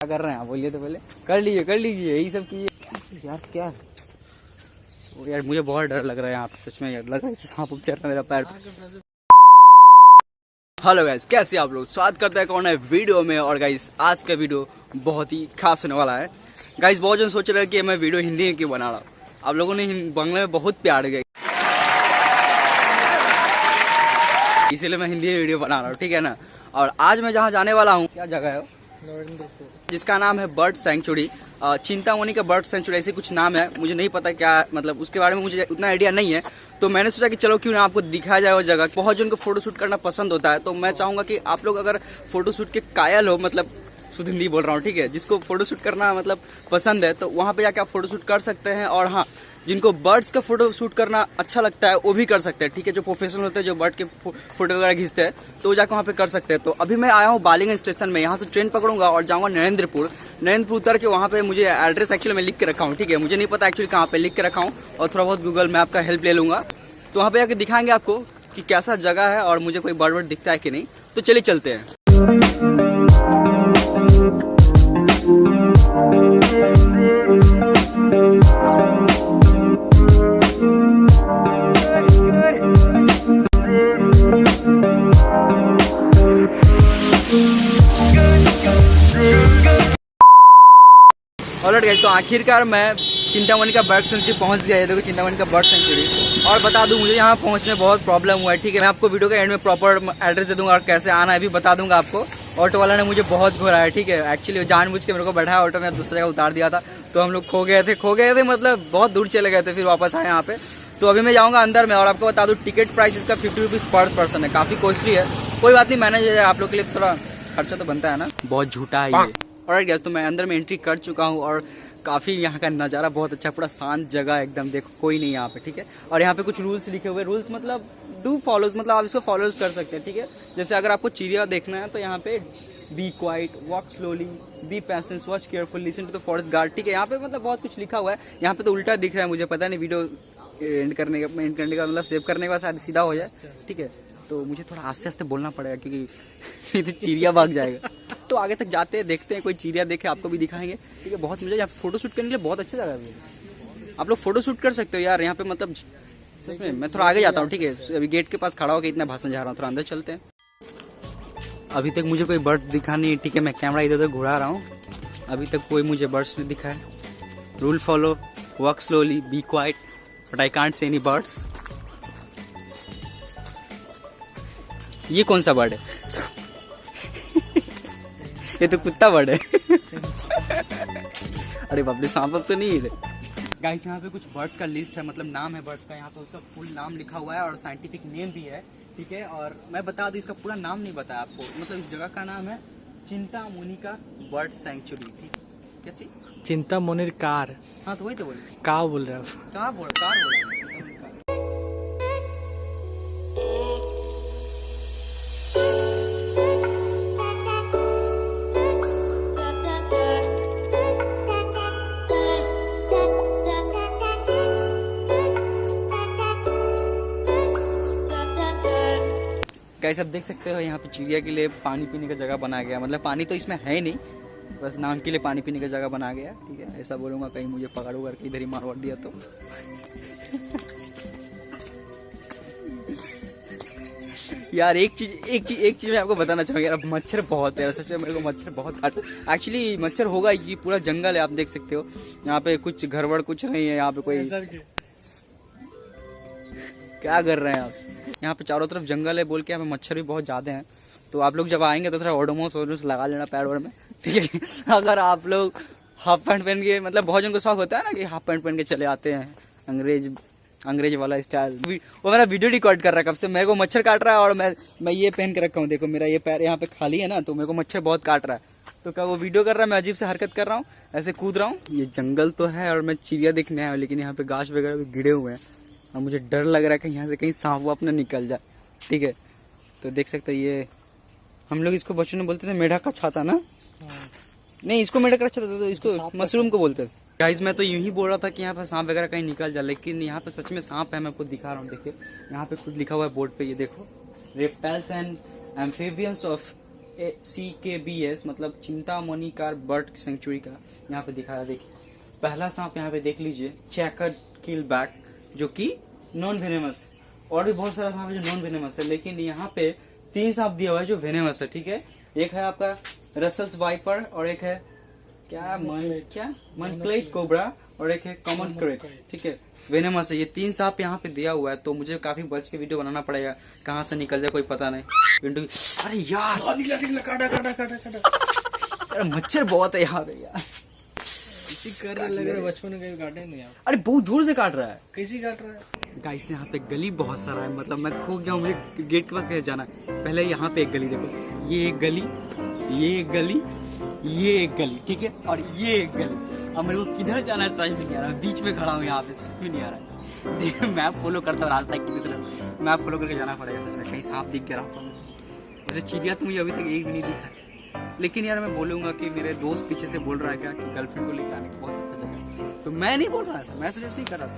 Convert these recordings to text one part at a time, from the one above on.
क्या कर रहे हैं आप? बोलिए तो पहले। कर लीजिए यही सब कीजिए यार। क्या यार, मुझे बहुत डर लग रहा है यहाँ पे, सच में यार लग रहा है जैसे सांप उप चल रहा है मेरा पैर पे। हेलो गाइस, कैसे आप लोग? स्वागत करते हैं कौन है वीडियो में। और गाइस आज का वीडियो बहुत ही खास होने वाला है। गाइस बहुत जन सोच रहे हैं कि मैं वीडियो हिंदी में क्यों बना रहा हूँ। आप लोगों ने बांग्ला में बहुत प्यार दिया, इसीलिए मैं हिंदी में वीडियो बना रहा हूँ, ठीक है ना। और आज मैं जहाँ जाने वाला हूँ, क्या जगह है नरेंद्रपुर, जिसका नाम है बर्ड सेंचुरी, चिंतामणि का बर्ड सेंचुरी ऐसे कुछ नाम है। मुझे नहीं पता क्या मतलब उसके बारे में, मुझे उतना आइडिया नहीं है। तो मैंने सोचा कि चलो क्यों ना आपको दिखाया जाए वो जगह। बहुत जन को फोटोशूट करना पसंद होता है, तो मैं चाहूँगा कि आप लोग अगर फोटोशूट के कायल हो, मतलब शुद्ध हिंदी बोल रहा हूँ, ठीक है, जिसको फोटोशूट करना मतलब पसंद है, तो वहाँ पे जाके आप फोटोशूट कर सकते हैं। और हाँ, जिनको बर्ड्स का फोटो शूट करना अच्छा लगता है वो भी कर सकते हैं, ठीक है। जो प्रोफेशनल होते हैं, जो बर्ड के फोटो वगैरह खींचते हैं, तो जाकर वहाँ पे कर सकते हैं। तो अभी मैं आया हूँ बालीगंज स्टेशन में, यहाँ से ट्रेन पकड़ूंगा और जाऊँगा नरेंद्रपुर उतर के वहाँ पे मुझे एड्रेस एक्चुअली मैं लिख के रखा हूँ, ठीक है। मुझे नहीं पता एक्चुअली कहाँ पे लिख के रखा हूँ, और थोड़ा बहुत गूगल मैप का हेल्प ले लूँगा। तो वहाँ पे जाकर दिखाएंगे आपको कि कैसा जगह है और मुझे कोई बर्ड दिखता है कि नहीं। तो चलिए चलते हैं। ऑलराइट गाइस, तो आखिरकार मैं चिंतामणि का बर्ड सेंचुरी पहुंच गया है। देखो चिंतामणि का बर्ड सेंचुरी। और बता दूं, मुझे यहाँ पहुंचने में बहुत प्रॉब्लम हुआ है, ठीक है। मैं आपको वीडियो के एंड में प्रॉपर एड्रेस दे दूंगा और कैसे आना है भी बता दूंगा आपको। ऑटो वाला ने मुझे बहुत घुराया है, ठीक है। एक्चुअली जानबूझ के मेरे को बैठाया ऑटो में, दूसरी जगह उतार दिया था। तो हम लोग खो गए थे मतलब बहुत दूर चले गए थे, फिर वापस आए यहाँ पे। तो अभी मैं जाऊँगा अंदर में। और आपको बता दूँ, टिकट प्राइस इसका 50 रुपीज़ पर पर्सन है, काफ़ी कॉस्टली है। कोई बात नहीं, मैनेज है, आप लोग के लिए थोड़ा खर्चा तो बनता है ना। बहुत झूठा है ये। और गया तो मैं अंदर में एंट्री कर चुका हूँ और काफ़ी यहाँ का नज़ारा बहुत अच्छा, पूरा शांत जगह एकदम। देखो कोई नहीं यहाँ पे, ठीक है। और यहाँ पे कुछ रूल्स लिखे हुए, रूल्स मतलब डू फॉलोज, मतलब आप इसको फॉलोज कर सकते हैं, ठीक है। जैसे अगर आपको चिड़िया देखना है तो यहाँ पे be quiet, walk slowly, be patience, watch careful, listen to the forest guard, ठीक है। यहाँ पे मतलब बहुत कुछ लिखा हुआ है। यहाँ पे तो उल्टा दिख रहा है, मुझे पता नहीं, वीडियो एंड करने का मतलब सेव करने के बाद शायद सीधा हो जाए, ठीक है। तो मुझे थोड़ा आस्ते आस्ते बोलना पड़ेगा क्योंकि नहीं तो चिड़िया भाग जाएगा। तो आगे तक जाते हैं, देखते हैं, कोई चिड़िया देखे आपको भी दिखाएंगे, ठीक है। बहुत मजा, यहाँ फोटो शूट करने के लिए बहुत अच्छी जगह है। आप लोग फोटो शूट कर सकते हो यार यहाँ पे, मतलब सच में। मैं थोड़ा आगे जाता हूँ, ठीक है। अभी गेट के पास खड़ा होकर इतना भाषण जा रहा हूँ, थोड़ा अंदर चलते हैं। अभी तक मुझे कोई बर्ड्स दिखा नहीं, ठीक है। मैं कैमरा इधर उधर घुरा रहा हूँ, अभी तक कोई मुझे बर्ड्स नहीं दिखा है। Rule follow, walk slowly, be quiet, but I can't see any birds. ये कौन सा बर्ड है? ये तो कुत्ता बर्ड है। अरे बाप रे, सांप तो नहीं है गाइस। यहाँ पे कुछ बर्ड्स का लिस्ट है, मतलब नाम है बर्ड्स का। यहाँ पे उसका फुल नाम लिखा हुआ है और साइंटिफिक नेम भी है, ठीक है। और मैं बता दूं, इसका पूरा नाम नहीं बताया आपको। मतलब इस जगह का नाम है चिंतामणि का बर्ड सेंचुरी, ठीक है। क्या चीज? चिंतामणि कार। हाँ तो वही तो बोले, का बोल रहे आप? कार बोला। गाइस आप देख सकते हो, यहाँ पे चिड़िया के लिए पानी पीने का जगह बना गया। मतलब पानी तो इसमें है नहीं, बस नाम के लिए पानी पीने का जगह बना गया, ठीक है। ऐसा बोलूँगा, कहीं मुझे पकड़ करके इधर ही मारवाड़ दिया तो। यार एक चीज़ मैं आपको बताना चाहूँगा यार, मच्छर बहुत है सच में। मेरे को मच्छर बहुत काट, एक्चुअली मच्छर होगा, ये पूरा जंगल है, आप देख सकते हो। यहाँ पे कुछ गड़बड़ कुछ नहीं है, यहाँ पे कोई क्या कर रहे हैं आप? यहाँ पे चारों तरफ जंगल है बोल के यहाँ पे मच्छर भी बहुत ज़्यादा हैं। तो आप लोग जब आएंगे तो थोड़ा ओडोमोस लगा लेना पैर वैर में, ठीक है। अगर आप लोग हाफ पैंट पहन के, मतलब बहुत जन को शौक होता है ना कि हाफ पैंट पहन के चले आते हैं, अंग्रेज वाला स्टाइल। वो मेरा वीडियो रिकॉर्ड कर रहा है कब से, मेरे को मच्छर काट रहा है। और मैं ये पहन के रखा हूँ, देखो मेरा ये पैर यहाँ पे खाली है ना, तो मेरे को मच्छर बहुत काट रहा है। तो क्या वो वीडियो कर रहा है, मैं अजीब से हरकत कर रहा हूँ, ऐसे कूद रहा हूँ। ये जंगल तो है और मैं चिड़िया देखने आया हूँ, लेकिन यहाँ पे घास वगैरह भी गिरे हुए हैं और मुझे डर लग रहा है कि यहाँ से कहीं सांप वाप ना निकल जाए, ठीक है। तो देख सकते हैं, ये हम लोग इसको बच्चों में बोलते थे मेढक का छाता ना। नहीं, इसको मेढक का छाता था, तो इसको मशरूम को बोलते थे। गाइस मैं तो यूं ही बोल रहा था कि यहाँ पे सांप वगैरह कहीं निकल जाए, लेकिन यहाँ पे सच में सांप है। मैं आपको दिखा रहा हूँ, देखिए यहाँ पे खुद लिखा हुआ है बोर्ड पे, ये देखो, reptiles and amphibians of CKBS मतलब चिंतामणिकार बर्ड सेंचुरी का यहाँ पे दिखाया। देखिए पहला सांप यहाँ पे देख लीजिए, चेकर्ड किलबैक, जो कि नॉन वेनेमस। और भी बहुत सारा सांप है जो नॉन वेनेमस है, लेकिन यहाँ पे 3 सांप दिया हुआ है जो वेनेमस है। ठीक है, एक है आपका रसल्स वाइपर, और एक है मनक्लेट कोबरा, और एक है कॉमन क्रेट। ठीक है, वेनेमस है। ये 3 सांप यहाँ पे दिया हुआ है, तो मुझे काफी बच के वीडियो बनाना पड़ेगा, कहाँ से निकल जाए कोई पता नहीं। विंडो अरे यार निकला काटा। अरे मच्छर बहुत है यहाँ पे यार, किसी कर रहा लग रहा है बचपन में कभी काटे नहीं आप। अरे बहुत जोर से काट रहा है। कैसी काट रहा है? गाइस यहाँ पे गली बहुत सारा है, मतलब मैं खो गया हूँ, मुझे गेट के पास कैसे जाना है। पहले यहाँ पे एक गली देखो, ये एक गली, ये एक गली, ये एक गली, ठीक है, और ये एक गली। अब मेरे को किधर जाना है समझ में नहीं आ रहा, बीच में खड़ा हूँ यहाँ पे, समझ में नहीं आ रहा है। देख मैप फॉलो करता हूँ रास्ता की तरफ, मैप फॉलो करके जाना पड़ेगा सच में, कहीं सांप दिख गया रास्ता में। वैसे चिड़िया तो मुझे अभी तक एक भी नहीं दिखा है, लेकिन यार मैं बोलूंगा कि मेरे दोस्त पीछे से बोल रहा है क्या कि गर्लफ्रेंड को लेकर आने का बहुत अच्छा जगह, तो मैं नहीं बोल रहा ऐसा, मैं सजेस्ट नहीं कर रहा।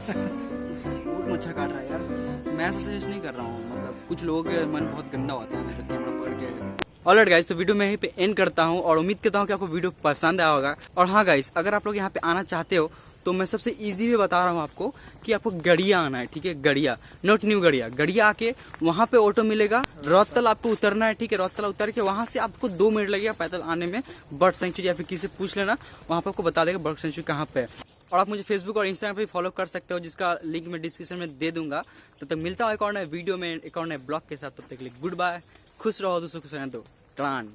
बहुत मच्छर काट रहा है यार, मैं ऐसा सजेस्ट नहीं कर रहा हूँ, मतलब कुछ लोगों के मन बहुत गंदा होता है ना, जो कैमरा पकड़ के। ऑलराइट गाइस, तो वीडियो मैं यहीं पे एंड करता हूँ, और उम्मीद करता हूँ कि आपको वीडियो पसंद आया होगा। और हाँ गाइस, अगर आप लोग यहाँ पे आना चाहते हो तो मैं सबसे इजी वे बता रहा हूँ आपको कि आपको गड़िया आना है। ठीक है, गड़िया, नॉट न्यू गड़िया, गड़िया आके वहाँ पे ऑटो मिलेगा, रौतल आपको उतरना है। ठीक है, रौतल उतर के वहाँ से आपको 2 मिनट लगेगा पैदल आने में बर्ड सेंचुरी, या फिर किसी से पूछ लेना, वहाँ पे आपको बता देगा बर्ड सेंचुरी कहाँ पे है। और आप मुझे फेसबुक और इंस्टाग्राम पे फॉलो कर सकते हो, जिसका लिंक मैं डिस्क्रिप्शन में दे दूंगा। तब तक मिलता हूँ एक और नए वीडियो में, एक और नए ब्लॉग के साथ। तब तक के लिए गुड बाय, खुश रहो, दोस्तों खुश रहने दो, टान।